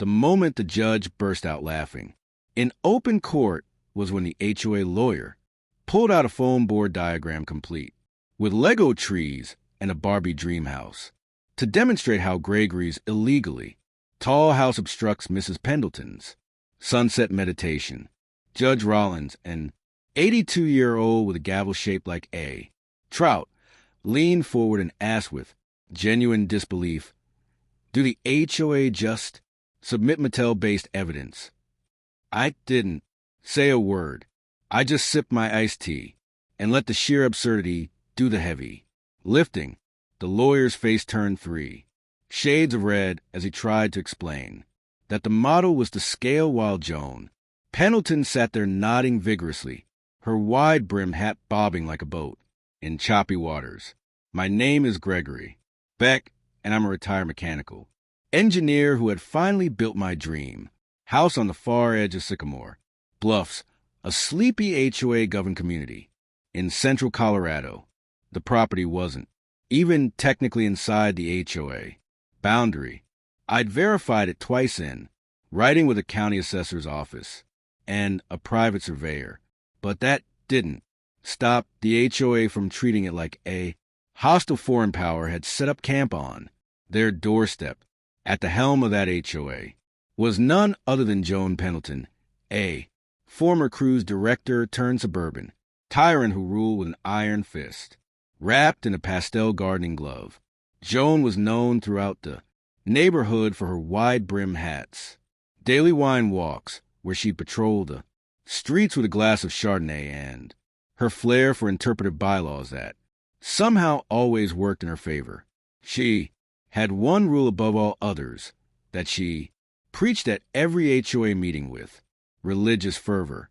the moment the judge burst out laughing. In open court was when the HOA lawyer pulled out a foam board diagram complete, with Lego trees and a Barbie dreamhouse, to demonstrate how Gregory's illegally tall house obstructs Mrs. Pendleton's sunset meditation. Judge Rollins, an 82-year-old with a gavel shaped like A. Trout, leaned forward and asked with genuine disbelief, "Do the HOA just submit Mattel-based evidence?" I didn't say a word. I just sipped my iced tea and let the sheer absurdity do the heavy lifting. The lawyer's face turned 3 shades of red as he tried to explain that the model was to scale while Joan Pendleton sat there nodding vigorously, her wide-brimmed hat bobbing like a boat in choppy waters. "My name is Gregory Beck, and I'm a retired mechanical engineer who had finally built my dream house on the far edge of Sycamore Bluffs, a sleepy HOA-governed community in central Colorado. The property wasn't even technically inside the HOA boundary. I'd verified it twice in writing with a county assessor's office and a private surveyor, but that didn't stop the HOA from treating it like a hostile foreign power had set up camp on their doorstep. At the helm of that HOA was none other than Joan Pendleton, a former cruise director turned suburban tyrant who ruled with an iron fist, wrapped in a pastel gardening glove. Joan was known throughout the neighborhood for her wide-brimmed hats, daily wine walks where she patrolled the streets with a glass of Chardonnay, and her flair for interpretive bylaws that somehow always worked in her favor. She had one rule above all others that she preached at every HOA meeting with religious fervor.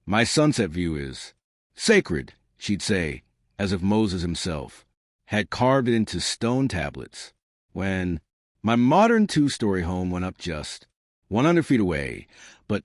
"My sunset view is sacred," she'd say, as if Moses himself had carved it into stone tablets. When my modern 2-story home went up just 100 feet away, but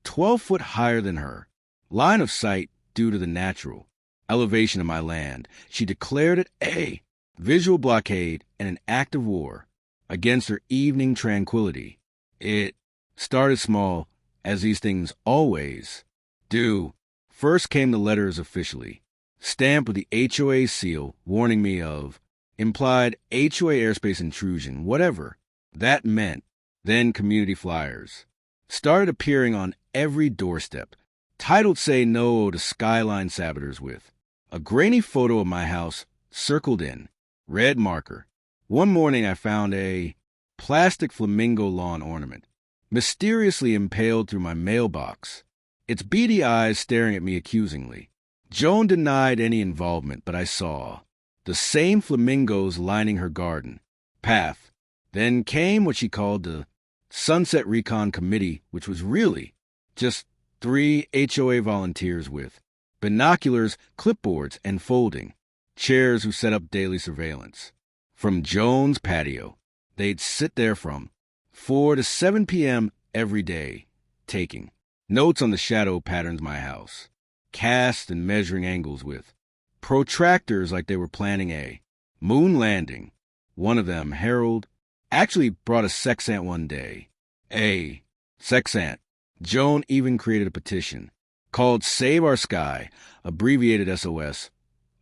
12 foot higher than her line of sight due to the natural elevation of my land, she declared it a visual blockade and an act of war against her evening tranquility. It started small, as these things always do. First came the letters officially stamped with the HOA seal warning me of implied HOA airspace intrusion, whatever that meant. Then community flyers started appearing on every doorstep, titled "Say No to Skyline Saboteurs" with a grainy photo of my house circled in red marker. One morning I found a plastic flamingo lawn ornament mysteriously impaled through my mailbox, its beady eyes staring at me accusingly. Joan denied any involvement, but I saw the same flamingos lining her garden path. Then came what she called the Sunset Recon Committee, which was really just 3 HOA volunteers with binoculars, clipboards, and folding chairs who set up daily surveillance. From Joan's patio, they'd sit there from 4 to 7 p.m. every day, taking notes on the shadow patterns my house cast and measuring angles with protractors like they were planning a moon landing. One of them, Harold, actually brought a sexant one day. A sexant. Joan even created a petition called Save Our Sky, abbreviated SOS,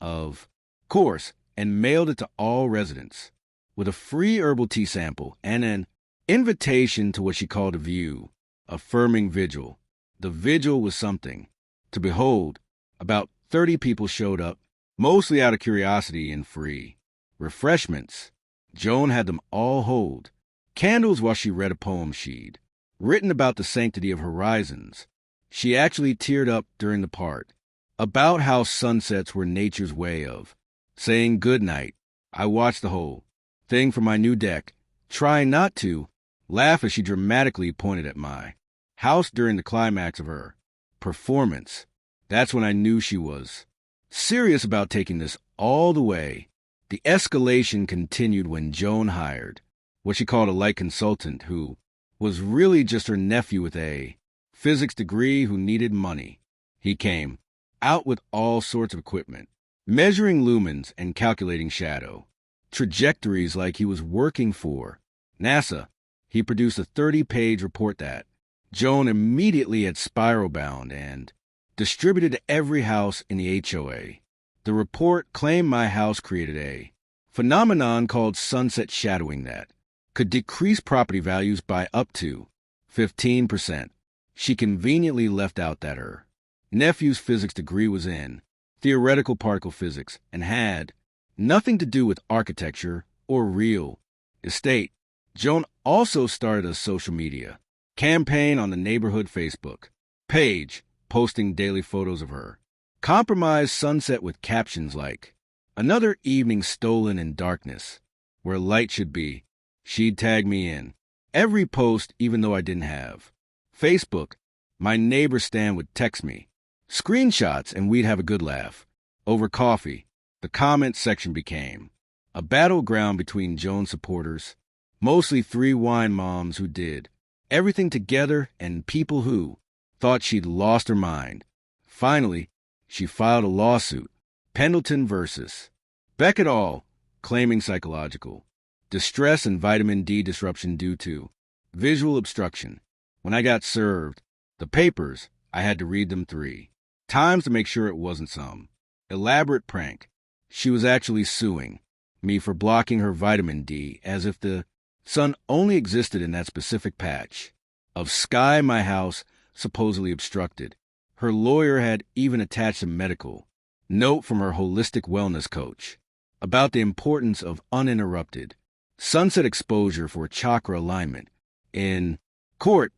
of course, and mailed it to all residents with a free herbal tea sample and an invitation to what she called a view, affirming vigil. The vigil was something to behold. About 30 people showed up, mostly out of curiosity, and free refreshments. Joan had them all hold candles while she read a poem she'd written about the sanctity of horizons. She actually teared up during the part about how sunsets were nature's way of saying good night. I watched the whole thing from my new deck, trying not to laugh as she dramatically pointed at my house during the climax of her performance. That's when I knew she was serious about taking this all the way. The escalation continued when Joan hired what she called a light consultant, who was really just her nephew with a physics degree who needed money. He came out with all sorts of equipment, measuring lumens and calculating shadow trajectories like he was working for NASA. He produced a 30-page report that Joan immediately had spiral bound and distributed to every house in the HOA. The report claimed my house created a phenomenon called sunset shadowing that could decrease property values by up to 15%. She conveniently left out that her nephew's physics degree was in theoretical particle physics and had nothing to do with architecture or real estate. Joan also started a social media campaign on the neighborhood Facebook page, posting daily photos of her compromised sunset with captions like, "Another evening stolen in darkness, where light should be." She'd tag me in every post, even though I didn't have Facebook. My neighbor Stan would text me screenshots and we'd have a good laugh. Over coffee, the comment section became a battleground between Joan's supporters, mostly 3 wine moms who did everything together, and people who thought she'd lost her mind. Finally, she filed a lawsuit, Pendleton versus Beck et al., claiming psychological distress and vitamin D disruption due to visual obstruction. When I got served the papers, I had to read them 3 times to make sure it wasn't some elaborate prank. She was actually suing me for blocking her vitamin D, as if the sun only existed in that specific patch of sky my house supposedly obstructed. Her lawyer had even attached a medical note from her holistic wellness coach about the importance of uninterrupted sunset exposure for chakra alignment. In court,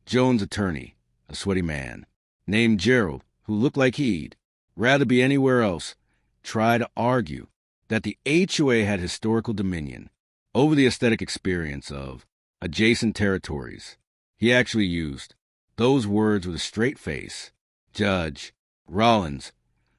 Joan's attorney, a sweaty man named Gerald, who looked like he'd rather be anywhere else, tried to argue that the HOA had historical dominion over the aesthetic experience of adjacent territories. He actually used those words with a straight face. Judge Rollins,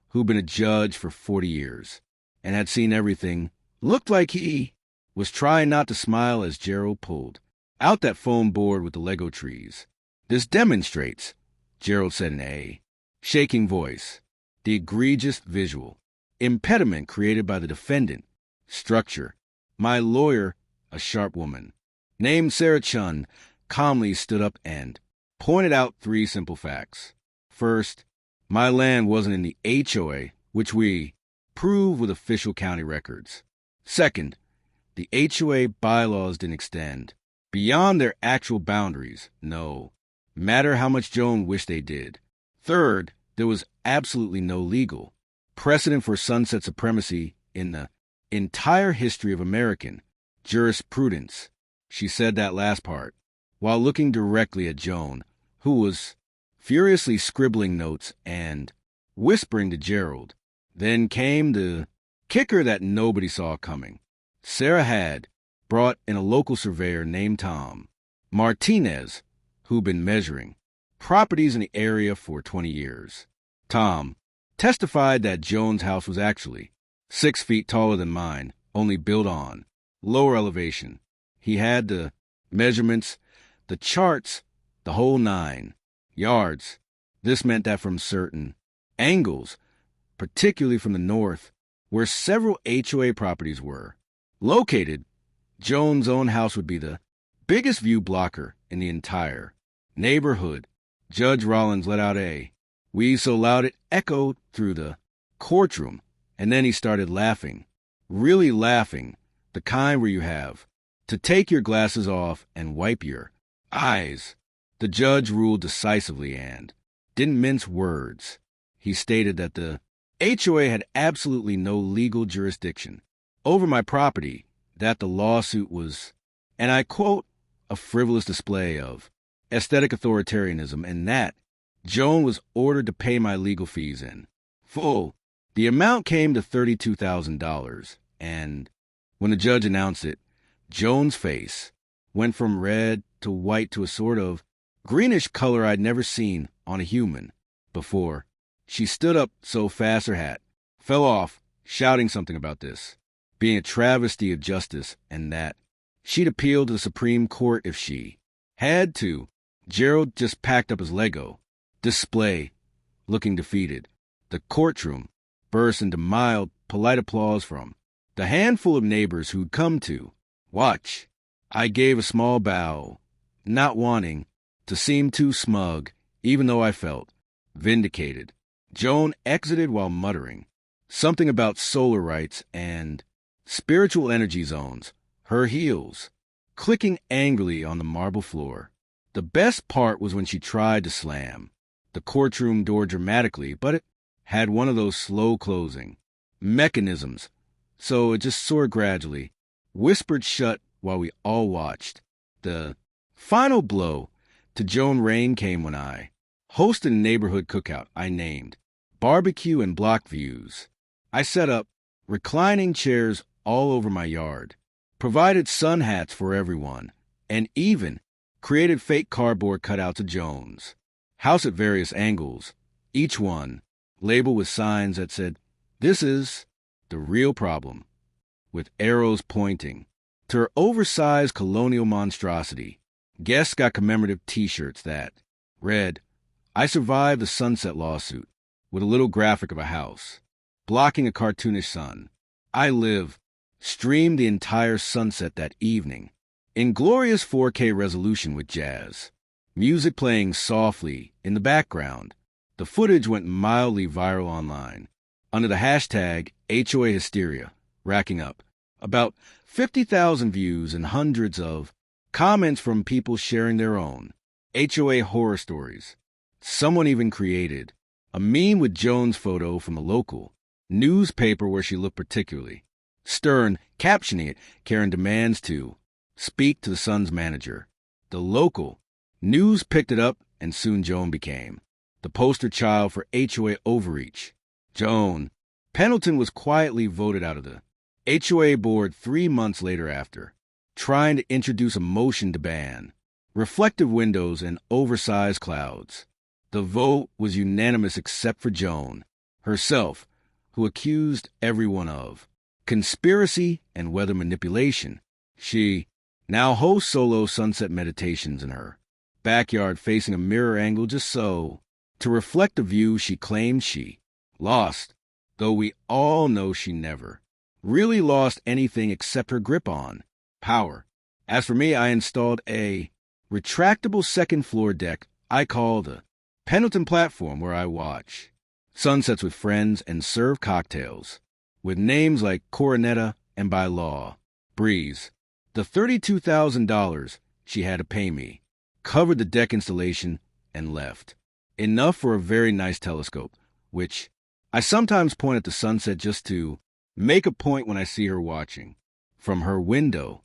who'd been a judge for 40 years and had seen everything, looked like he was trying not to smile as Gerald pulled out that foam board with the Lego trees. "This demonstrates," Gerald said in a shaking voice, "the egregious visual impediment created by the defendant structure." My lawyer, a sharp woman named Sarah Chun, calmly stood up and pointed out 3 simple facts. First, my land wasn't in the HOA, which we prove with official county records. Second, the HOA bylaws didn't extend beyond their actual boundaries, no matter how much Joan wished they did. Third, there was absolutely no legal precedent for sunset supremacy in the entire history of American jurisprudence. She said that last part while looking directly at Joan, who was furiously scribbling notes and whispering to Gerald. Then came the kicker that nobody saw coming. Sarah had brought in a local surveyor named Tom Martinez, who'd been measuring properties in the area for 20 years. Tom testified that Joan's house was actually 6 feet taller than mine, only built on lower elevation. He had the measurements, the charts, the whole 9 yards. This meant that from certain angles, particularly from the north, where several HOA properties were located, Joan's own house would be the biggest view blocker in the entire neighborhood. Judge Rollins let out a wheeze so loud it echoed through the courtroom, and then he started laughing, really laughing, the kind where you have to take your glasses off and wipe your eyes. The judge ruled decisively and didn't mince words. He stated that the HOA had absolutely no legal jurisdiction over my property, that the lawsuit was, and I quote, a frivolous display of aesthetic authoritarianism, and that Joan was ordered to pay my legal fees in full. The amount came to $32,000, and when the judge announced it, Joan's face went from red to white to a sort of greenish color I'd never seen on a human before. She stood up so fast her hat fell off, shouting something about this being a travesty of justice and that she'd appeal to the Supreme Court if she had to. Gerald just packed up his Lego display, looking defeated. The courtroom burst into mild, polite applause from the handful of neighbors who'd come to watch. I gave a small bow, not wanting to seem too smug, even though I felt vindicated. Joan exited while muttering something about solar rights and spiritual energy zones, her heels clicking angrily on the marble floor. The best part was when she tried to slam the courtroom door dramatically, but it had one of those slow closing mechanisms, so it just sort of gradually whispered shut while we all watched. The final blow to Joan reign came when I hosted a neighborhood cookout I named Barbecue and Block Views. I set up reclining chairs all over my yard, provided sun hats for everyone, and even created fake cardboard cutouts of Joan's house at various angles, each one labeled with signs that said, "This is the real problem," with arrows pointing to her oversized colonial monstrosity. Guests got commemorative t-shirts that read, "I survived the Sunset lawsuit," with a little graphic of a house blocking a cartoonish sun. I Live streamed the entire sunset that evening in glorious 4K resolution with jazz music playing softly in the background. The footage went mildly viral online under the hashtag HOA Hysteria, racking up about 50,000 views and hundreds of comments from people sharing their own HOA horror stories. Someone even created a meme with Joan's photo from a local newspaper where she looked particularly stern, captioning it, "Karen demands to speak to the Sun's manager." The local news picked it up, and soon Joan became the poster child for HOA overreach. Joan Pendleton was quietly voted out of the HOA board 3 months later after trying to introduce a motion to ban reflective windows and oversized clouds. The vote was unanimous except for Joan herself, who accused everyone of conspiracy and weather manipulation. She now hosts solo sunset meditations in her backyard facing a mirror angle just so to reflect the view she claimed she lost, though we all know she never really lost anything except her grip on power. As for me, I installed a retractable second-floor deck I call the Pendleton platform, where I watch sunsets with friends and serve cocktails with names like Coronetta and by law Breeze. The $32,000 she had to pay me covered the deck installation and left enough for a very nice telescope, which I sometimes point at the sunset just to make a point when I see her watching from her window